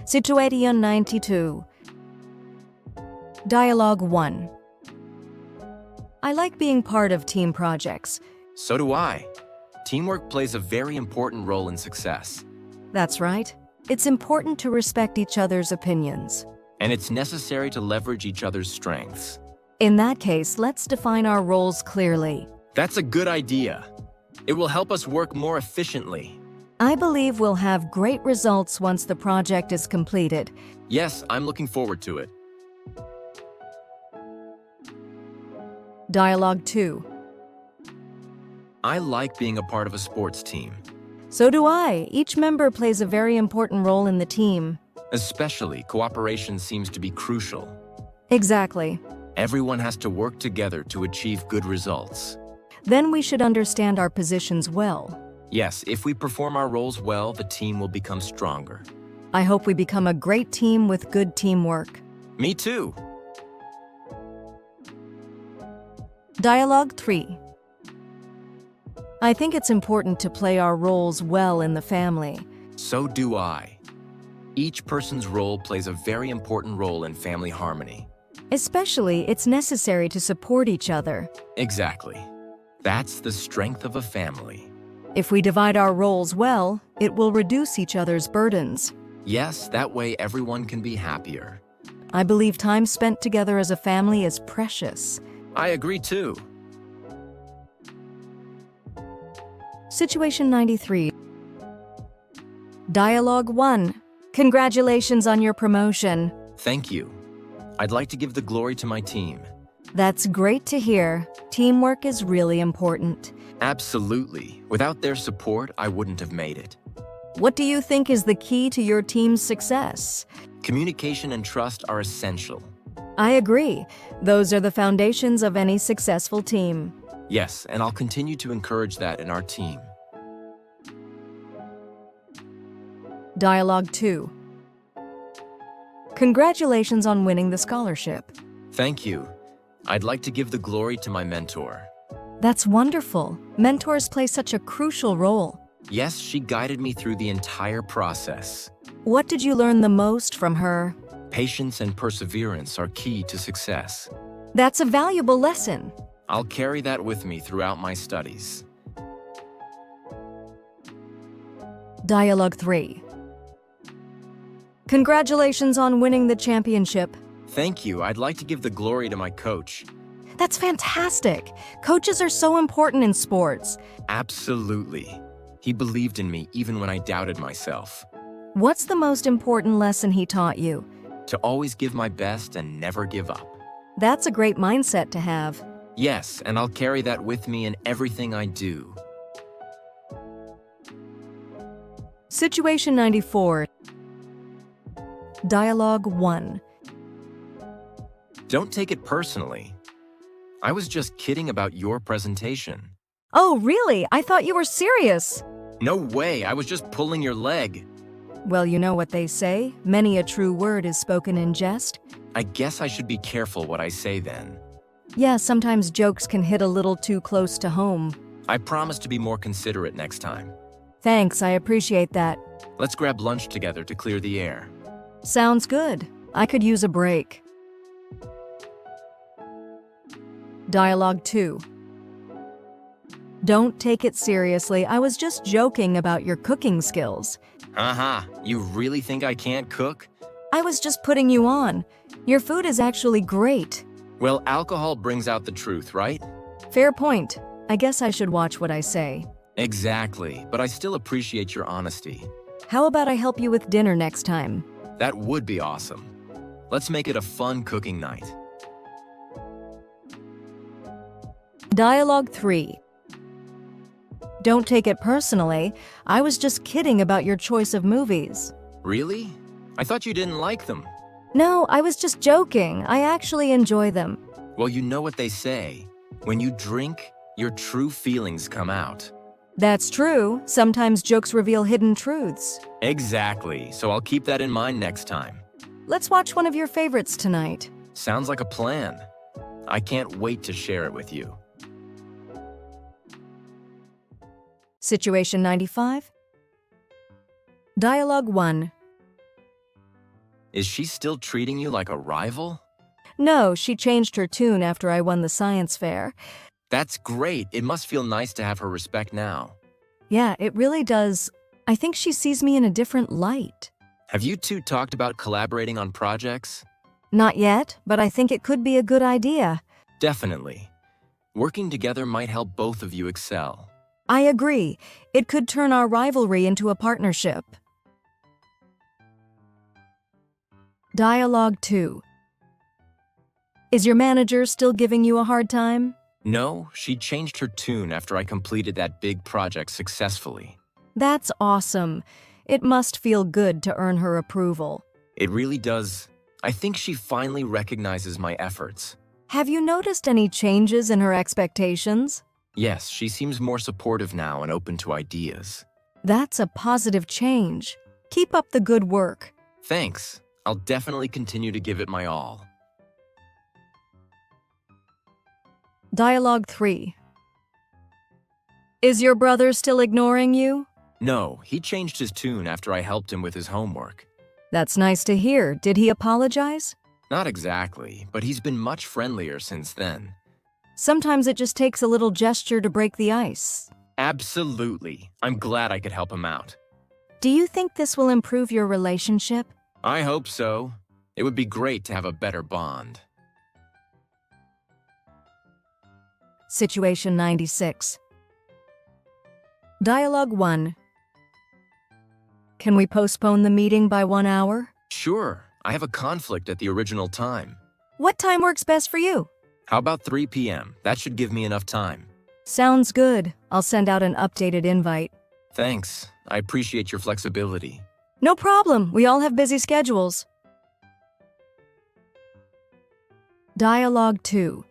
Situation 92. Dialogue 1. I like being part of team projects. So do I. Teamwork plays a very important role in success. That's right. It's important to respect each other's opinions. And it's necessary to leverage each other's strengths. In that case, let's define our roles clearly. That's a good idea. It will help us work more efficiently. I believe we'll have great results once the project is completed. Yes, I'm looking forward to it. Dialogue 2. I like being a part of a sports team. So do I. Each member plays a very important role in the team. Especially, cooperation seems to be crucial. Exactly. Everyone has to work together to achieve good results. Then we should understand our positions well. Yes, if we perform our roles well, the team will become stronger. I hope we become a great team with good teamwork. Me too. Dialogue 3. I think it's important to play our roles well in the family. So do I. Each person's role plays a very important role in family harmony. Especially, it's necessary to support each other. Exactly. That's the strength of a family. If we divide our roles well, it will reduce each other's burdens. Yes, that way everyone can be happier. I believe time spent together as a family is precious. I agree too. Situation 93. Dialogue 1. Congratulations on your promotion. Thank you. I'd like to give the glory to my team. That's great to hear. Teamwork is really important. Absolutely. Without their support, I wouldn't have made it. What do you think is the key to your team's success? Communication and trust are essential. I agree. Those are the foundations of any successful team. Yes, and I'll continue to encourage that in our team. Dialogue 2. Congratulations on winning the scholarship. Thank you. I'd like to give the glory to my mentor. That's wonderful. Mentors play such a crucial role. Yes, she guided me through the entire process. What did you learn the most from her? Patience and perseverance are key to success. That's a valuable lesson. I'll carry that with me throughout my studies. Dialogue 3. Congratulations on winning the championship. Thank you. I'd like to give the glory to my coach. That's fantastic. Coaches are so important in sports. Absolutely. He believed in me even when I doubted myself. What's the most important lesson he taught you? To always give my best and never give up. That's a great mindset to have. Yes, and I'll carry that with me in everything I do. Situation 94. Dialogue 1. Don't take it personally. I was just kidding about your presentation. Oh, really? I thought you were serious. No way, I was just pulling your leg. Well, you know what they say. Many a true word is spoken in jest. I guess I should be careful what I say then. Yeah, sometimes jokes can hit a little too close to home. I promise to be more considerate next time. Thanks, I appreciate that. Let's grab lunch together to clear the air. Sounds good. I could use a break. Dialogue 2. Don't take it seriously. I was just joking about your cooking skills. Haha, you really think I can't cook? I was just putting you on. Your food is actually great. Well, alcohol brings out the truth, right? Fair point. I guess I should watch what I say. Exactly, but I still appreciate your honesty. How about I help you with dinner next time? That would be awesome. Let's make it a fun cooking night. Dialogue 3. Don't take it personally. I was just kidding about your choice of movies. Really? I thought you didn't like them. No, I was just joking. I actually enjoy them. Well, you know what they say. When you drink, your true feelings come out. That's true. Sometimes jokes reveal hidden truths. Exactly, so I'll keep that in mind next time. Let's watch one of your favorites tonight. Sounds like a plan. I can't wait to share it with you. Situation 95. Dialogue 1. Is she still treating you like a rival? No, she changed her tune after I won the science fair. That's great. It must feel nice to have her respect now. Yeah, it really does. I think she sees me in a different light. Have you two talked about collaborating on projects? Not yet, but I think it could be a good idea. Definitely. Working together might help both of you excel. I agree. It could turn our rivalry into a partnership. Dialogue 2. Is your manager still giving you a hard time? No, she changed her tune after I completed that big project successfully. That's awesome. It must feel good to earn her approval. It really does. I think she finally recognizes my efforts. Have you noticed any changes in her expectations? Yes, she seems more supportive now and open to ideas. That's a positive change. Keep up the good work. Thanks. I'll definitely continue to give it my all. Dialogue 3. Is your brother still ignoring you? No, he changed his tune after I helped him with his homework. That's nice to hear. Did he apologize? Not exactly, but he's been much friendlier since then. Sometimes it just takes a little gesture to break the ice. Absolutely. I'm glad I could help him out. Do you think this will improve your relationship? I hope so. It would be great to have a better bond. Situation 96. Dialogue 1. Can we postpone the meeting by 1 hour? Sure, I have a conflict at the original time. What time works best for you? How about 3 p.m.? That should give me enough time. Sounds good. I'll send out an updated invite. Thanks. I appreciate your flexibility. No problem. We all have busy schedules. Dialogue 2.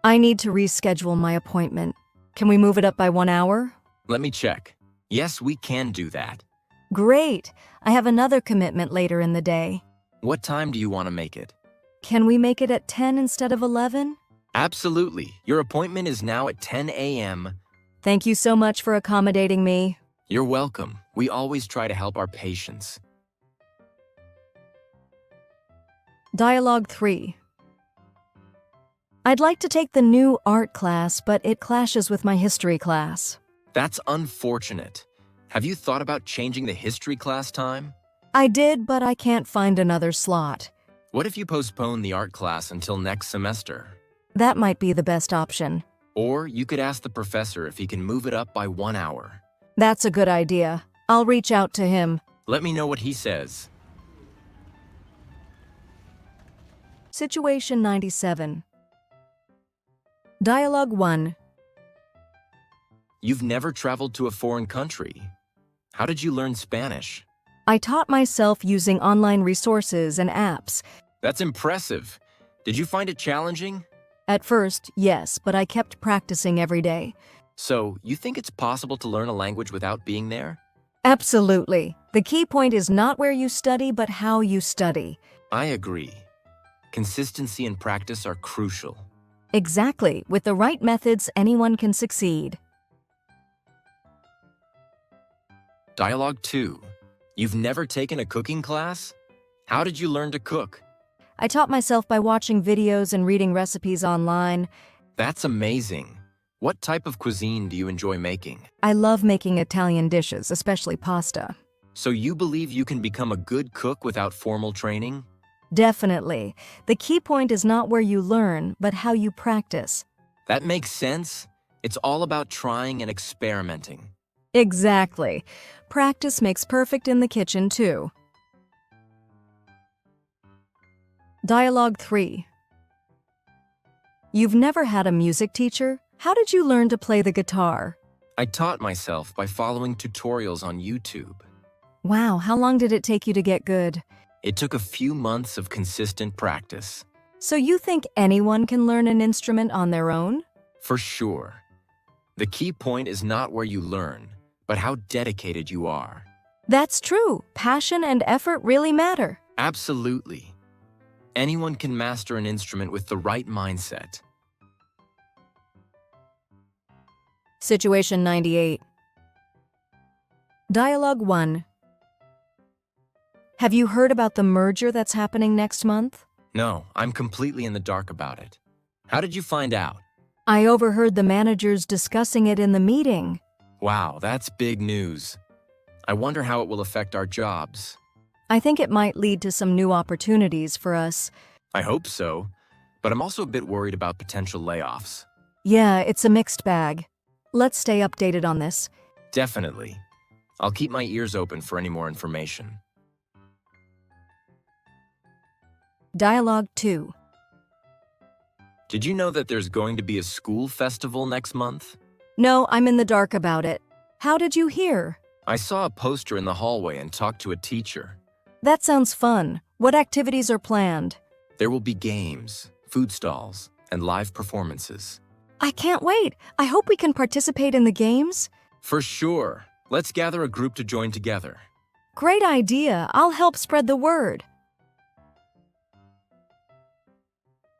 I need to reschedule my appointment. Can we move it up by 1 hour? Let me check. Yes, we can do that. Great. I have another commitment later in the day. What time do you want to make it? Can we make it at 10 instead of 11? Absolutely. Your appointment is now at 10 a.m. Thank you so much for accommodating me. You're welcome. We always try to help our patients. Dialogue 3. I'd like to take the new art class, but it clashes with my history class. That's unfortunate. Have you thought about changing the history class time? I did, but I can't find another slot. What if you postpone the art class until next semester? That might be the best option. Or you could ask the professor if he can move it up by 1 hour. That's a good idea. I'll reach out to him. Let me know what he says. Situation 97. Dialogue 1. You've never traveled to a foreign country. How did you learn Spanish? I taught myself using online resources and apps. That's impressive. Did you find it challenging? At first, yes, but I kept practicing every day. So, you think it's possible to learn a language without being there? Absolutely. The key point is not where you study, but how you study. I agree. Consistency and practice are crucial. Exactly. With the right methods, anyone can succeed. Dialogue 2. You've never taken a cooking class? How did you learn to cook? I taught myself by watching videos and reading recipes online. That's amazing. What type of cuisine do you enjoy making? I love making Italian dishes, especially pasta. So you believe you can become a good cook without formal training? Definitely. The key point is not where you learn, but how you practice. That makes sense. It's all about trying and experimenting. Exactly. Practice makes perfect in the kitchen, too. Dialogue 3. You've never had a music teacher? How did you learn to play the guitar? I taught myself by following tutorials on YouTube. Wow, how long did it take you to get good? It took a few months of consistent practice. So you think anyone can learn an instrument on their own? For sure. The key point is not where you learn, but how dedicated you are. That's true. Passion and effort really matter. Absolutely. Anyone can master an instrument with the right mindset. Situation 98. Dialogue 1. Have you heard about the merger that's happening next month? No, I'm completely in the dark about it. How did you find out? I overheard the managers discussing it in the meeting. Wow, that's big news. I wonder how it will affect our jobs. I think it might lead to some new opportunities for us. I hope so, but I'm also a bit worried about potential layoffs. Yeah, it's a mixed bag. Let's stay updated on this. Definitely. I'll keep my ears open for any more information. Dialogue 2. Did you know that there's going to be a school festival next month? No, I'm in the dark about it. How did you hear? I saw a poster in the hallway and talked to a teacher. That sounds fun. What activities are planned? There will be games, food stalls, and live performances. I can't wait. I hope we can participate in the games. For sure. Let's gather a group to join together. Great idea. I'll help spread the word.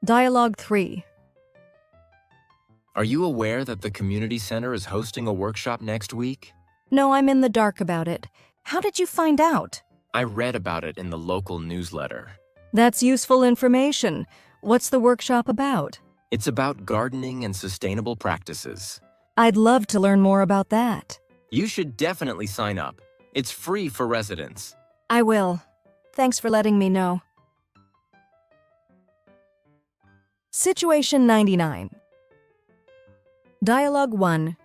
Dialogue 3. Are you aware that the community center is hosting a workshop next week? No, I'm in the dark about it. How did you find out? I read about it in the local newsletter. That's useful information. What's the workshop about? It's about gardening and sustainable practices. I'd love to learn more about that. You should definitely sign up. It's free for residents. I will. Thanks for letting me know. Situation 99. Dialogue 1.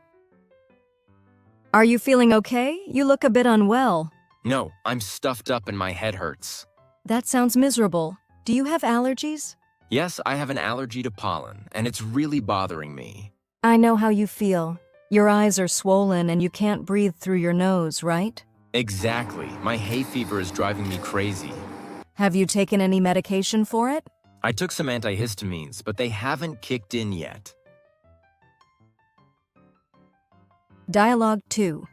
Are you feeling okay? You look a bit unwell. No, I'm stuffed up and my head hurts. That sounds miserable. Do you have allergies? Yes, I have an allergy to pollen, and it's really bothering me. I know how you feel. Your eyes are swollen and you can't breathe through your nose, right? Exactly. My hay fever is driving me crazy. Have you taken any medication for it? I took some antihistamines, but they haven't kicked in yet. Dialogue 2.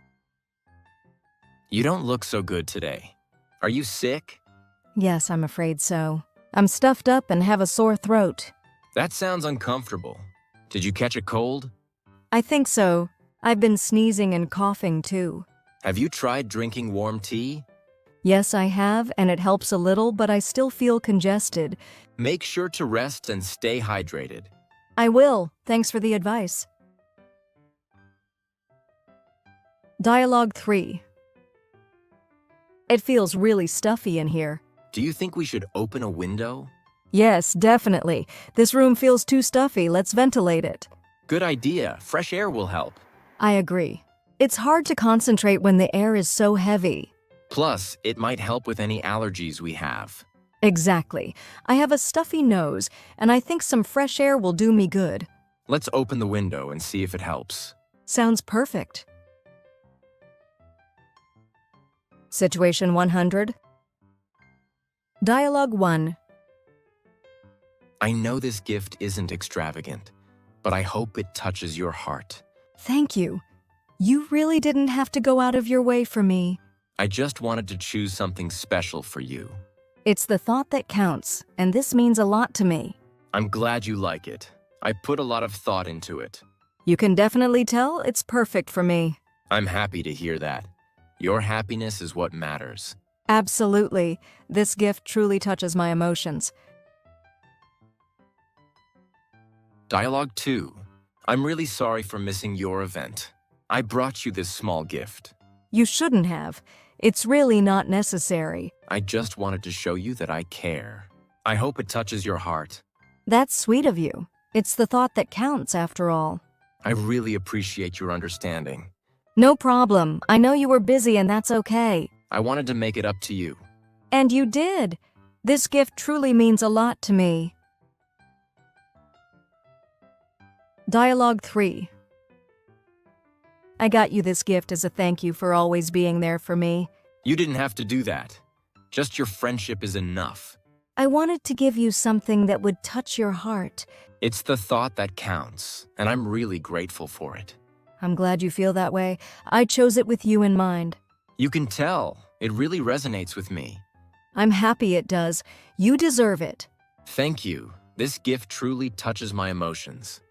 You don't look so good today. Are you sick? Yes, I'm afraid so. I'm stuffed up and have a sore throat. That sounds uncomfortable. Did you catch a cold? I think so. I've been sneezing and coughing too. Have you tried drinking warm tea? Yes, I have, and it helps a little, but I still feel congested. Make sure to rest and stay hydrated. I will. Thanks for the advice. Dialogue 3. It feels really stuffy in here. Do you think we should open a window? Yes, definitely. This room feels too stuffy. Let's ventilate it. Good idea. Fresh air will help. I agree. It's hard to concentrate when the air is so heavy. Plus, it might help with any allergies we have. Exactly. I have a stuffy nose, and I think some fresh air will do me good. Let's open the window and see if it helps. Sounds perfect. Situation 100. Dialogue 1. I know this gift isn't extravagant, but I hope it touches your heart. Thank you. You really didn't have to go out of your way for me. I just wanted to choose something special for you. It's the thought that counts, and this means a lot to me. I'm glad you like it. I put a lot of thought into it. You can definitely tell it's perfect for me. I'm happy to hear that. Your happiness is what matters. Absolutely. This gift truly touches my emotions. Dialogue 2. I'm really sorry for missing your event. I brought you this small gift. You shouldn't have. It's really not necessary. I just wanted to show you that I care. I hope it touches your heart. That's sweet of you. It's the thought that counts, after all. I really appreciate your understanding. No problem. I know you were busy and that's okay. I wanted to make it up to you. And you did. This gift truly means a lot to me. Dialogue 3. I got you this gift as a thank you for always being there for me. You didn't have to do that. Just your friendship is enough. I wanted to give you something that would touch your heart. It's the thought that counts, and I'm really grateful for it. I'm glad you feel that way. I chose it with you in mind. You can tell. It really resonates with me. I'm happy it does. You deserve it. Thank you. This gift truly touches my emotions.